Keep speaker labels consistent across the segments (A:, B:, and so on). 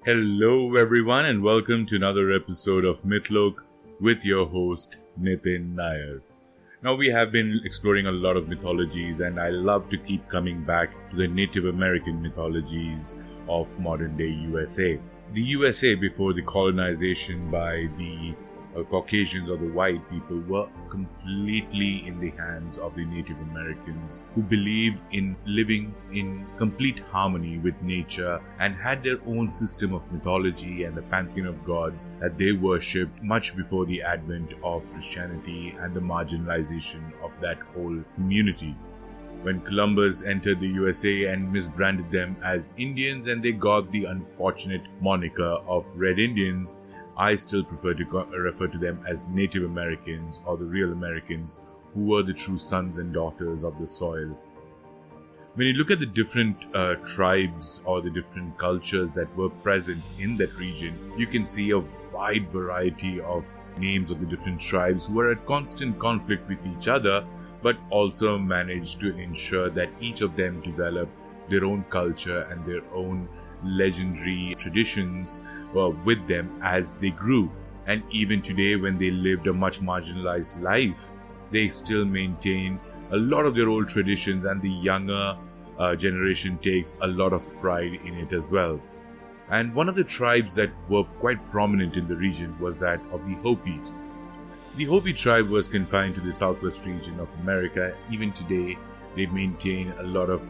A: Hello everyone and welcome to another episode of Mythlok with your host Nitin Nair. Now we have been exploring a lot of mythologies and I love to keep coming back to the Native American mythologies of modern day USA. The USA before the colonization by the Caucasians or the white people were completely in the hands of the Native Americans who believed in living in complete harmony with nature and had their own system of mythology and a pantheon of gods that they worshipped much before the advent of Christianity and the marginalization of that whole community. When Columbus entered the USA and misbranded them as Indians and they got the unfortunate moniker of Red Indians, I still prefer to refer to them as Native Americans or the real Americans who were the true sons and daughters of the soil. When you look at the different tribes or the different cultures that were present in that region, you can see a wide variety of names of the different tribes who were at constant conflict with each other, but also managed to ensure that each of them developed their own culture and their own legendary traditions with them as they grew. And even today, when they lived a much marginalized life, they still maintain a lot of their old traditions, and the younger generation takes a lot of pride in it as well. And one of the tribes that were quite prominent in the region was that of the Hopi. The Hopi tribe was confined to the southwest region of America. Even today, they maintain a lot of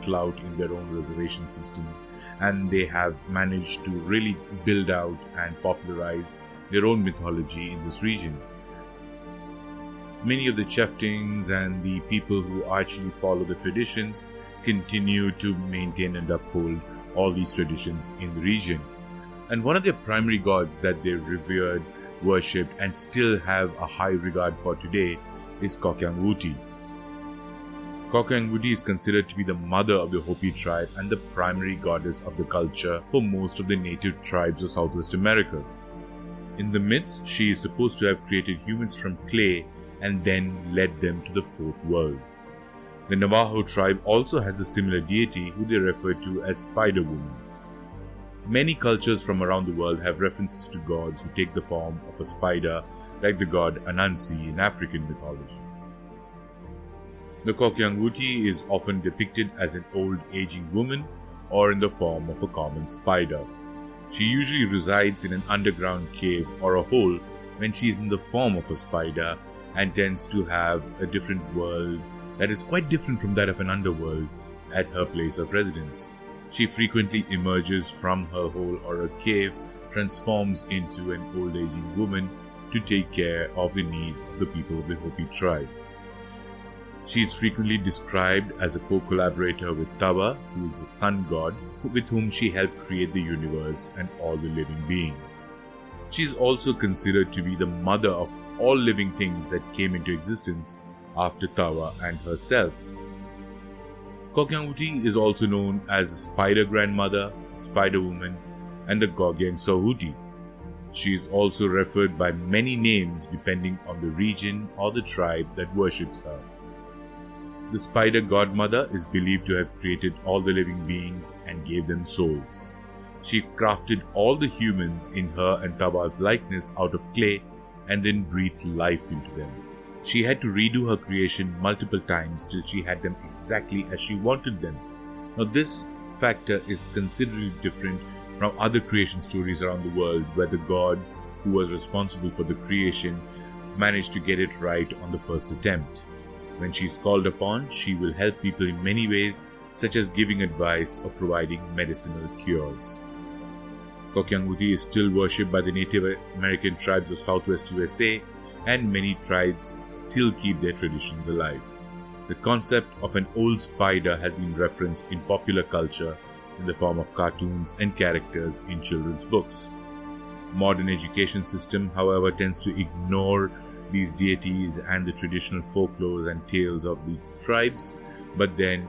A: clout in their own reservation systems, and they have managed to really build out and popularize their own mythology in this region. Many of the chieftains and the people who actually follow the traditions continue to maintain and uphold all these traditions in the region. And one of their primary gods that they revered, worshipped, and still have a high regard for today is Kokyangwuti. Kokyangwuti is considered to be the mother of the Hopi tribe and the primary goddess of the culture for most of the native tribes of Southwest America. In the myths, she is supposed to have created humans from clay and then led them to the fourth world. The Navajo tribe also has a similar deity who they refer to as Spider Woman. Many cultures from around the world have references to gods who take the form of a spider, like the god Anansi in African mythology. The Kokyangwuti is often depicted as an old aging woman or in the form of a common spider. She usually resides in an underground cave or a hole when she is in the form of a spider and tends to have a different world that is quite different from that of an underworld at her place of residence. She frequently emerges from her hole or a cave, transforms into an old aging woman to take care of the needs of the people of the Hopi tribe. She is frequently described as a co-collaborator with Tawa, who is the sun god, with whom she helped create the universe and all the living beings. She is also considered to be the mother of all living things that came into existence after Tawa and herself. Kokyangwuti is also known as the Spider Grandmother, Spider Woman, and the Gogyeng Sowuhti. She is also referred by many names depending on the region or the tribe that worships her. The Spider Godmother is believed to have created all the living beings and gave them souls. She crafted all the humans in her and Tawa's likeness out of clay and then breathed life into them. She had to redo her creation multiple times till she had them exactly as she wanted them. Now this factor is considerably different from other creation stories around the world where the god who was responsible for the creation managed to get it right on the first attempt. When she is called upon, she will help people in many ways, such as giving advice or providing medicinal cures. Kokyangwuti is still worshipped by the Native American tribes of Southwest USA, and many tribes still keep their traditions alive. The concept of an old spider has been referenced in popular culture in the form of cartoons and characters in children's books. Modern education system, however, tends to ignore these deities and the traditional folklores and tales of the tribes, but then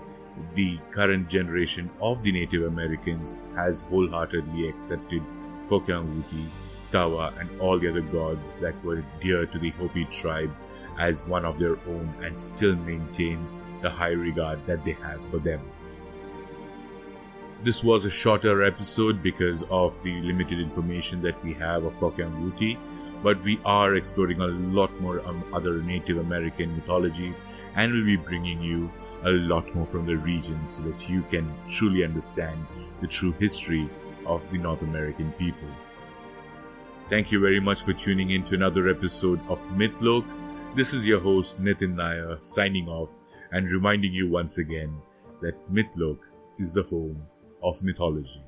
A: the current generation of the Native Americans has wholeheartedly accepted Kokyangwuti, Tawa, and all the other gods that were dear to the Hopi tribe as one of their own and still maintain the high regard that they have for them. This was a shorter episode because of the limited information that we have of Kokyangwuti, but we are exploring a lot more other Native American mythologies, and we'll be bringing you a lot more from the region so that you can truly understand the true history of the North American people. Thank you very much for tuning in to another episode of Mythlok. This is your host Nitin Nair signing off and reminding you once again that Mythlok is the home of mythology.